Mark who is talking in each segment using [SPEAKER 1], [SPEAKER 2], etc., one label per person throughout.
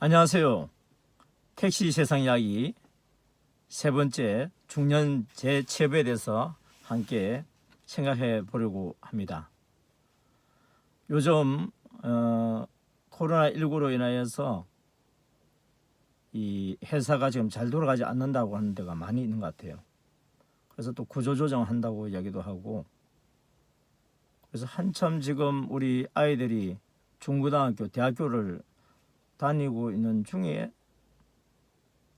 [SPEAKER 1] 안녕하세요. 택시 세상 이야기 세 번째 중년 재취업에 대해서 함께 생각해 보려고 합니다. 요즘 코로나19로 인하여서 이 회사가 지금 잘 돌아가지 않는다고 하는 데가 많이 있는 것 같아요. 그래서 또 구조조정한다고 이야기도 하고, 그래서 한참 지금 우리 아이들이 중고등학교, 대학교를 다니고 있는 중에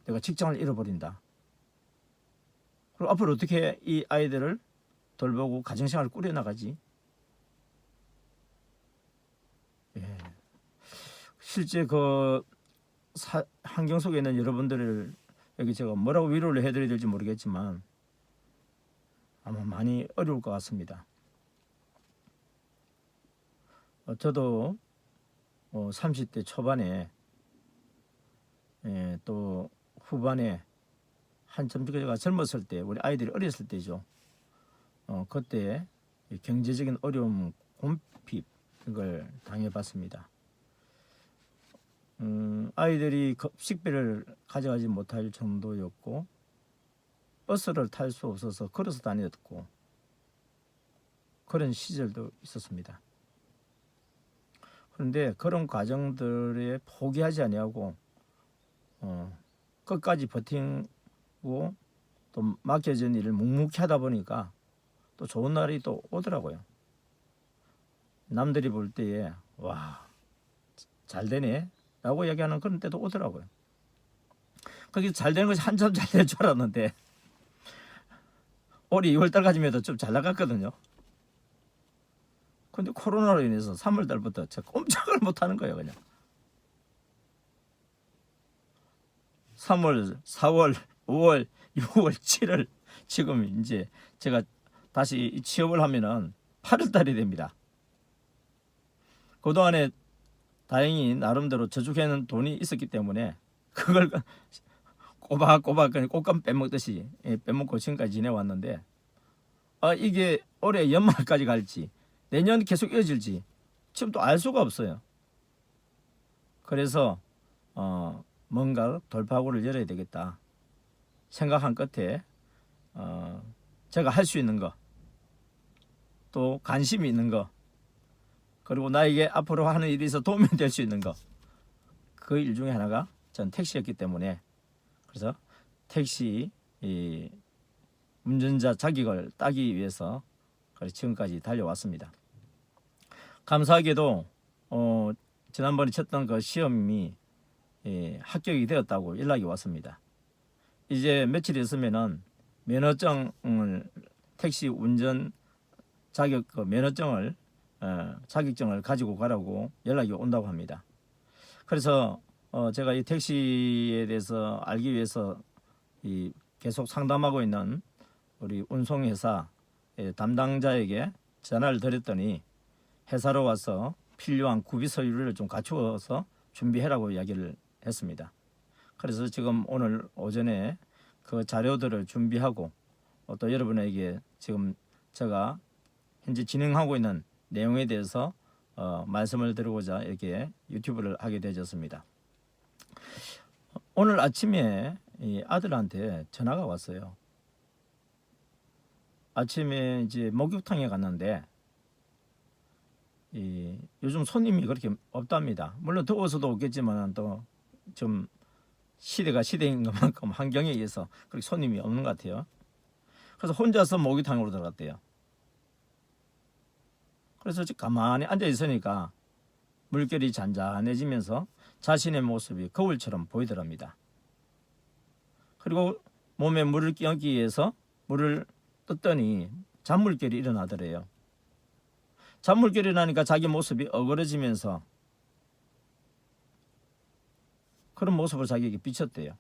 [SPEAKER 1] 내가 직장을 잃어버린다. 그럼 앞으로 어떻게 이 아이들을 돌보고 가정생활을 꾸려나가지? 예. 실제 그 환경 속에 있는 여러분들을 여기 제가 뭐라고 위로를 해드려야 될지 모르겠지만 아마 많이 어려울 것 같습니다. 저도 30대 초반에 또 후반에 한참 제가 젊었을 때, 우리 아이들이 어렸을 때죠. 그때 경제적인 어려움, 곰핍 이걸 당해봤습니다. 아이들이 식비를 가져가지 못할 정도였고, 버스를 탈 수 없어서 걸어서 다녔고, 그런 시절도 있었습니다. 그런데 그런 과정들에 포기하지 아니하고 끝까지 버티고 또 맡겨진 일을 묵묵히 하다 보니까 또 좋은 날이 또 오더라고요. 남들이 볼 때에 와, 잘 되네 라고 이야기하는 그런 때도 오더라고요. 그게 잘 되는 것이 한참 잘 될 줄 알았는데 올해 2월달까지만 해도 좀 잘 나갔거든요. 근데 코로나로 인해서 3월달부터 제가 꼼짝을 못하는 거예요. 그냥 3월, 4월, 5월, 6월, 7월 지금 이제 제가 다시 취업을 하면은 8월달이 됩니다. 그동안에 다행히 나름대로 저축해놓은 돈이 있었기 때문에 그걸 꼬박꼬박 그냥 꽃감 빼먹듯이 빼먹고 지금까지 지내왔는데, 이게 올해 연말까지 갈지 내년 계속 이어질지 지금 또 알 수가 없어요. 그래서 뭔가 돌파구를 열어야 되겠다 생각한 끝에 제가 할 수 있는 거, 또 관심이 있는 거, 그리고 나에게 앞으로 하는 일이 있어 도움이 될 수 있는 거, 그 일 중에 하나가 전 택시였기 때문에, 그래서 택시 운전자 자격을 따기 위해서 지금까지 달려왔습니다. 감사하게도 지난번에 쳤던 그 시험이 합격이 되었다고 연락이 왔습니다. 이제 며칠 있으면은 면허증을, 택시 운전 자격 면허증을 자격증을 가지고 가라고 연락이 온다고 합니다. 그래서 제가 이 택시에 대해서 알기 위해서 계속 상담하고 있는 우리 운송회사 담당자에게 전화를 드렸더니 회사로 와서 필요한 구비 서류를 좀 갖추어서 준비해라고 이야기를 했습니다. 그래서 지금 오늘 오전에 그 자료들을 준비하고 또 여러분에게 지금 제가 현재 진행하고 있는 내용에 대해서 말씀을 드리고자 이렇게 유튜브를 하게 되었습니다. 오늘 아침에 이 아들한테 전화가 왔어요. 아침에 이제 목욕탕에 갔는데 요즘 손님이 그렇게 없답니다. 물론 더워서도 없겠지만 또 좀 시대가 시대인 것만큼 환경에 의해서 그렇게 손님이 없는 것 같아요. 그래서 혼자서 목욕탕으로 들어갔대요. 그래서 가만히 앉아 있으니까 물결이 잔잔해지면서 자신의 모습이 거울처럼 보이더랍니다. 그리고 몸에 물을 끼얹기 위해서 물을 떴더니 잔물결이 일어나더래요. 잔물결이 나니까 자기 모습이 어그러지면서 그런 모습을 자기에게 비쳤대요.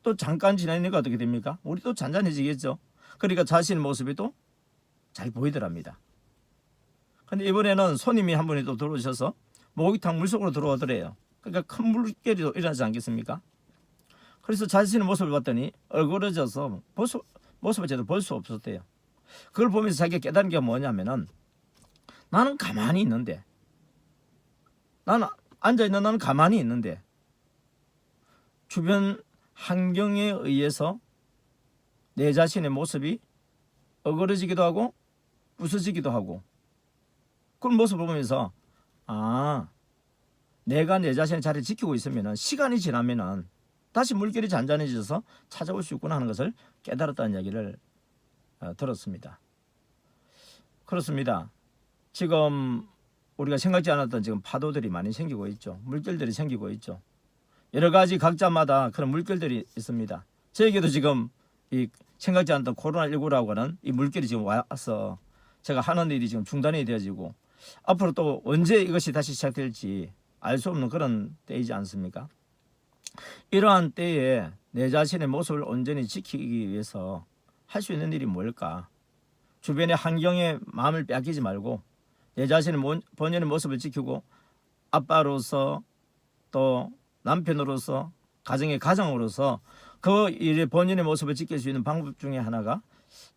[SPEAKER 1] 또 잠깐 지나니까 어떻게 됩니까? 우리 또 잔잔해지겠죠. 그러니까 자신의 모습이 또 잘 보이더랍니다. 근데 이번에는 손님이 한 분이 또 들어오셔서 목욕탕 물속으로 들어오더래요. 그러니까 큰 물결이 일어나지 않겠습니까? 그래서 자신의 모습을 봤더니 얼그러져서 모습을 제대로 볼 수 없었대요. 그걸 보면서 자기가 깨달은 게 뭐냐면은, 나는 가만히 있는데, 나는 앉아있는 나는 가만히 있는데 주변 환경에 의해서 내 자신의 모습이 어그러지기도 하고 부서지기도 하고, 그런 모습을 보면서 내가 내 자신의 자리를 지키고 있으면 시간이 지나면 다시 물결이 잔잔해져서 찾아올 수 있구나 하는 것을 깨달았다는 이야기를 들었습니다. 그렇습니다. 지금 우리가 생각지 않았던 지금 파도들이 많이 생기고 있죠. 물결들이 생기고 있죠. 여러 가지 각자마다 그런 물결들이 있습니다. 저에게도 지금 이 생각지 않았던 코로나19라고 하는 이 물결이 지금 와서 제가 하는 일이 지금 중단이 되어지고, 앞으로 또 언제 이것이 다시 시작될지 알 수 없는 그런 때이지 않습니까? 이러한 때에 내 자신의 모습을 온전히 지키기 위해서 할 수 있는 일이 뭘까? 주변의 환경에 마음을 빼앗기지 말고 내 자신의 본연의 모습을 지키고, 아빠로서 또 남편으로서 가정의 가장으로서 그 일의 본연의 모습을 지킬 수 있는 방법 중에 하나가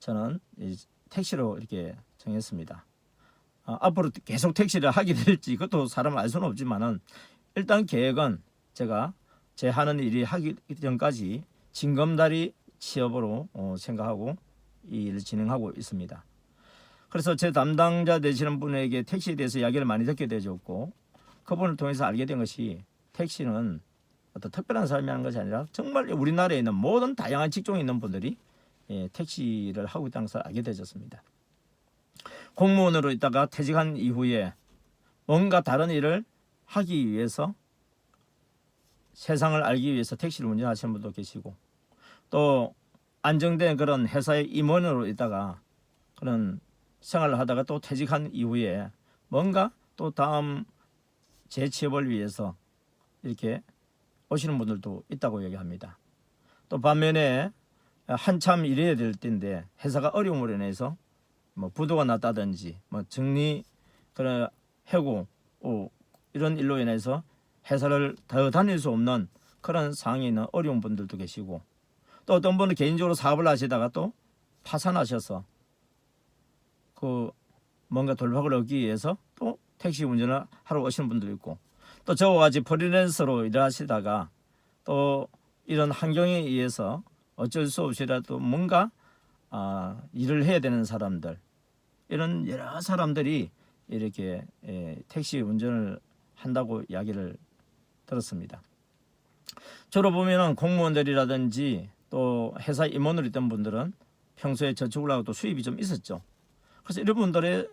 [SPEAKER 1] 저는 이 택시로 이렇게 정했습니다. 앞으로 계속 택시를 하게 될지 그것도 사람을 알 수는 없지만은, 일단 계획은 제가 제 하는 일이 하기 전까지 징검다리 취업으로 생각하고 이 일을 진행하고 있습니다. 그래서 제 담당자 되시는 분에게 택시에 대해서 이야기를 많이 듣게 되었고, 그분을 통해서 알게 된 것이 택시는 어떤 특별한 삶이 하는 것이 아니라 정말 우리나라에 있는 모든 다양한 직종에 있는 분들이 택시를 하고 있다는 것을 알게 되었습니다. 공무원으로 있다가 퇴직한 이후에 뭔가 다른 일을 하기 위해서, 세상을 알기 위해서 택시를 운전하시는 분도 계시고, 또 안정된 그런 회사의 임원으로 있다가 그런 생활을 하다가 또 퇴직한 이후에 뭔가 또 다음 재취업을 위해서 이렇게 오시는 분들도 있다고 얘기합니다. 또 반면에 한참 일해야 될 때인데 회사가 어려움으로 인해서 뭐 부도가 났다든지 뭐 정리 그런 해고 이런 일로 인해서 회사를 더 다닐 수 없는 그런 상황에 있는 어려운 분들도 계시고, 또 어떤 분은 개인적으로 사업을 하시다가 또 파산하셔서 그 뭔가 돌파구를 얻기 위해서 또 택시 운전을 하러 오시는 분도 있고, 또 저와 같이 프리랜서로 일을 하시다가 또 이런 환경에 의해서 어쩔 수 없이라도 뭔가 일을 해야 되는 사람들, 이런 여러 사람들이 이렇게 택시 운전을 한다고 이야기를 들었습니다. 주로 보면은 공무원들이라든지 또 회사 임원으로 있던 분들은 평소에 저축을 하고 또 수입이 좀 있었죠. 그래서 이런 분들의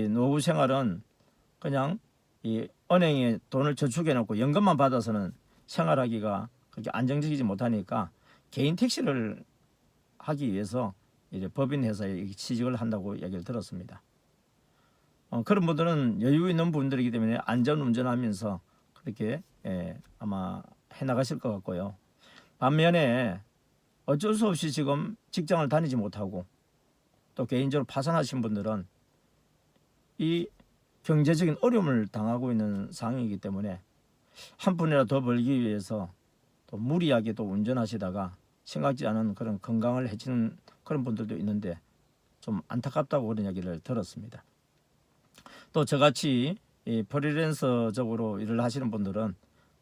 [SPEAKER 1] 노후 생활은 그냥 이 은행에 돈을 저축해 놓고 연금만 받아서는 생활하기가 그렇게 안정적이지 못하니까 개인 택시를 하기 위해서 이제 법인 회사에 취직을 한다고 얘기를 들었습니다. 그런 분들은 여유 있는 분들이기 때문에 안전 운전하면서 그렇게 아마 해나가실 것 같고요. 반면에 어쩔 수 없이 지금 직장을 다니지 못하고 또 개인적으로 파산하신 분들은 이 경제적인 어려움을 당하고 있는 상황이기 때문에 한 푼이라도 더 벌기 위해서 또 무리하게 또 운전하시다가 생각지 않은 그런 건강을 해치는 그런 분들도 있는데 좀 안타깝다고 그런 이야기를 들었습니다. 또 저같이 이 프리랜서적으로 일을 하시는 분들은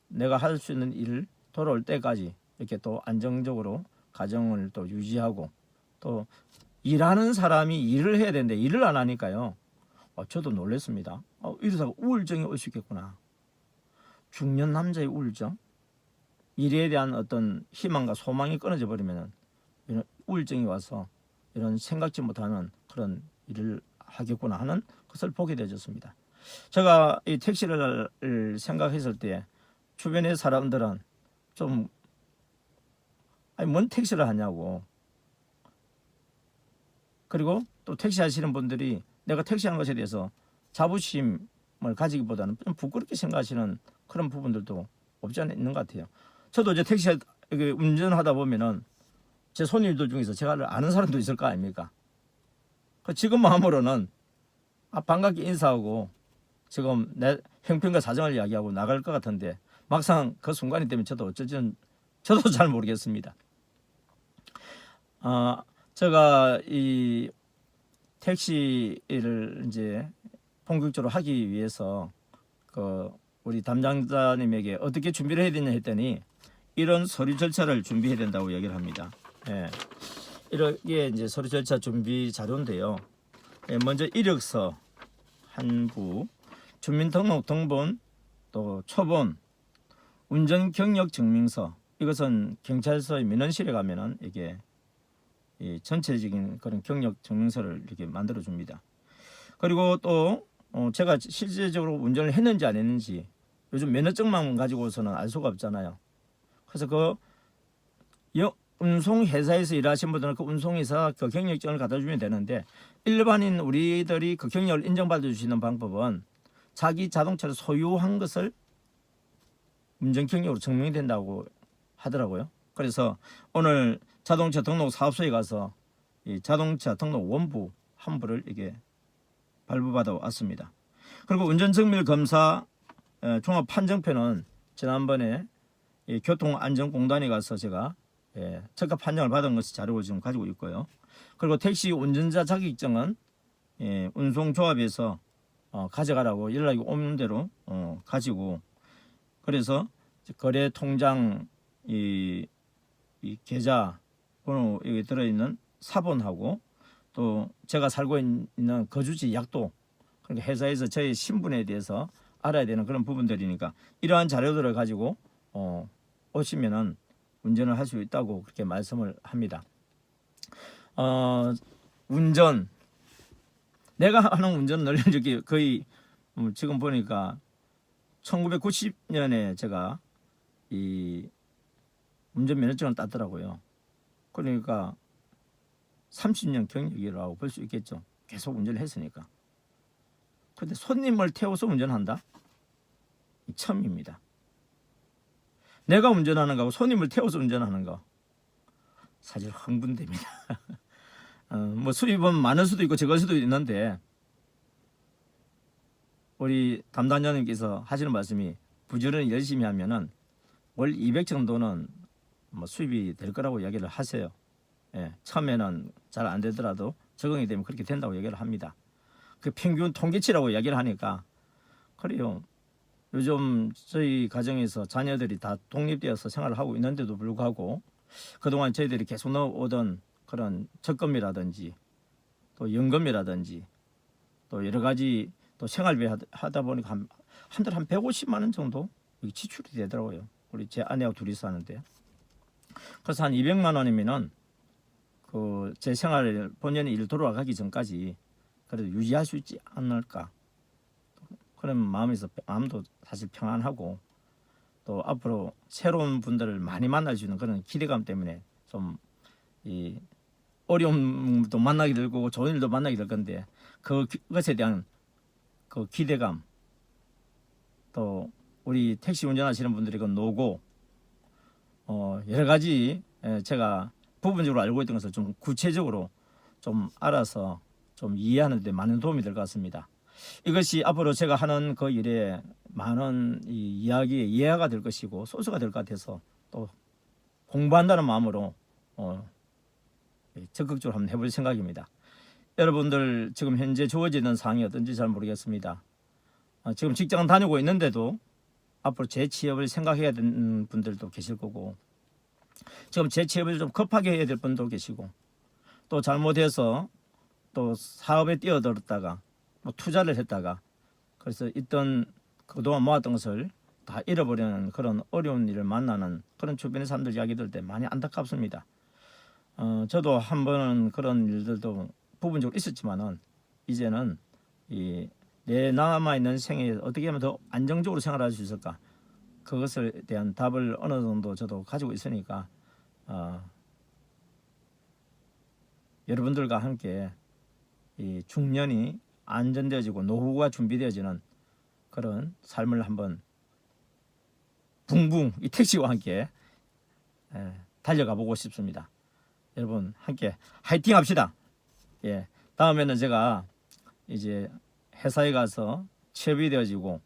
[SPEAKER 1] 내가 할 수 있는 일을 돌아올 때까지 이렇게 또 안정적으로 가정을 또 유지하고, 또 일하는 사람이 일을 해야 되는데 일을 안 하니까요. 저도 놀랐습니다. 이러다가 우울증이 올 수 있겠구나. 중년 남자의 우울증, 일에 대한 어떤 희망과 소망이 끊어져 버리면 이런 우울증이 와서 이런 생각지 못하는 그런 일을 하겠구나 하는 것을 보게 되었습니다. 제가 이 택시를 생각했을 때 주변의 사람들은 좀 뭔 택시를 하냐고, 그리고 또 택시 하시는 분들이 내가 택시하는 것에 대해서 자부심을 가지기보다는 좀 부끄럽게 생각하시는 그런 부분들도 없지 않아 있는 것 같아요. 저도 이제 택시 운전하다 보면은 제 손님들 중에서 제가 아는 사람도 있을 거 아닙니까? 지금 마음으로는 반갑게 인사하고 지금 내 형편과 사정을 이야기하고 나갈 것 같은데, 막상 그 순간이 되면 저도 어쩔지는 저도 잘 모르겠습니다. 제가 이 택시를 이제 본격적으로 하기 위해서 우리 담당자님에게 어떻게 준비를 해야 되냐 했더니 이런 서류 절차를 준비해야 된다고 얘기를 합니다. 예. 이렇게 이제 서류 절차 준비 자료인데요. 예, 먼저 이력서 한 부, 주민등록 등본, 또 초본, 운전 경력 증명서. 이것은 경찰서의 민원실에 가면은 이게 이 전체적인 그런 경력 증명서를 이렇게 만들어 줍니다. 그리고 또 제가 실제적으로 운전을 했는지 안 했는지 요즘 면허증만 가지고서는 알 수가 없잖아요. 그래서 그 운송 회사에서 일하신 분들은 그 운송회사 그 경력증을 갖다 주면 되는데, 일반인 우리들이 그 경력을 인정받을 수 있는 방법은 자기 자동차를 소유한 것을 운전 경력으로 증명이 된다고 하더라고요. 그래서 오늘 자동차 등록 사업소에 가서 이 자동차 등록 원부 한 부를 이게 발부받아 왔습니다. 그리고 운전증명 검사 종합 판정표는 지난번에 이 교통안전공단에 가서 제가 적합 판정을 받은 것이 자료를 지금 가지고 있고요. 그리고 택시 운전자 자격증은 운송조합에서 가져가라고 연락이 오는 대로 가지고, 그래서 거래 통장 이 계좌 번호 여기 들어있는 사본하고, 또 제가 살고 있는 거주지 약도, 그러니까 회사에서 저희 신분에 대해서 알아야 되는 그런 부분들이니까 이러한 자료들을 가지고 오시면은 운전을 할 수 있다고 그렇게 말씀을 합니다. 운전, 내가 하는 운전 능력이 거의 지금 보니까 1990년에 제가 이 운전 면허증을 땄더라고요. 그러니까 30년 경력이라고 볼 수 있겠죠. 계속 운전을 했으니까. 근데 손님을 태워서 운전한다? 처음입니다. 내가 운전하는 거하고 손님을 태워서 운전하는 거 사실 흥분됩니다. 뭐 수입은 많을 수도 있고 적을 수도 있는데, 우리 담당자님께서 하시는 말씀이 부지런히 열심히 하면은 월 200 정도는 뭐 수입이 될 거라고 이야기를 하세요. 예, 처음에는 잘 안 되더라도 적응이 되면 그렇게 된다고 얘기를 합니다. 그 평균 통계치라고 이야기를 하니까 그래요. 요즘 저희 가정에서 자녀들이 다 독립되어서 생활을 하고 있는데도 불구하고 그동안 저희들이 계속 넣어오던 그런 적금이라든지 또 연금이라든지 또 여러 가지 또 생활비 하다 보니까 한 달에 한 150만 원 정도 지출이 되더라고요. 우리 제 아내하고 둘이 사는데. 그래서 한 200만 원이면은 그 제 생활 본연의 일 돌아가기 전까지 그래도 유지할 수 있지 않을까. 그런 마음도 사실 평안하고, 또 앞으로 새로운 분들을 많이 만날 수 있는 그런 기대감 때문에 좀 이 어려움도 만나게 될 거고 좋은 일도 만나게 될 건데, 그것에 대한 그 기대감, 또 우리 택시 운전하시는 분들이 그 노고, 여러 가지 제가 부분적으로 알고 있던 것을 좀 구체적으로 좀 알아서 좀 이해하는 데 많은 도움이 될 것 같습니다. 이것이 앞으로 제가 하는 그 일에 많은 이 이야기의 이해가 될 것이고 소스가 될 것 같아서 또 공부한다는 마음으로 적극적으로 한번 해볼 생각입니다. 여러분들 지금 현재 주어지는 상황이 어떤지 잘 모르겠습니다. 지금 직장은 다니고 있는데도 앞으로 재취업을 생각해야 되는 분들도 계실 거고, 지금 재취업을 좀 급하게 해야 될 분도 계시고, 또 잘못해서 또 사업에 뛰어들었다가 뭐 투자를 했다가 그래서 있던 그동안 모았던 것을 다 잃어버리는 그런 어려운 일을 만나는 그런 주변의 사람들 이야기 들을 때 많이 안타깝습니다. 저도 한 번은 그런 일들도 부분적으로 있었지만은 이제는 내 남아있는 생에 어떻게 하면 더 안정적으로 생활할 수 있을까, 그것에 대한 답을 어느 정도 저도 가지고 있으니까 여러분들과 함께 이 중년이 안전되어지고 노후가 준비되어지는 그런 삶을 한번 붕붕 이 택시와 함께 달려가 보고 싶습니다. 여러분 함께 화이팅 합시다. 예, 다음에는 제가 이제 회사에 가서 취업이 되어지고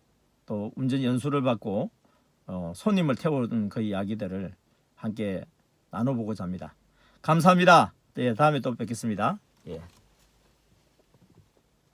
[SPEAKER 1] 또 운전 연수를 받고 손님을 태우는 그 이야기들을 함께 나눠보고자 합니다. 감사합니다. 예, 다음에 또 뵙겠습니다. 예.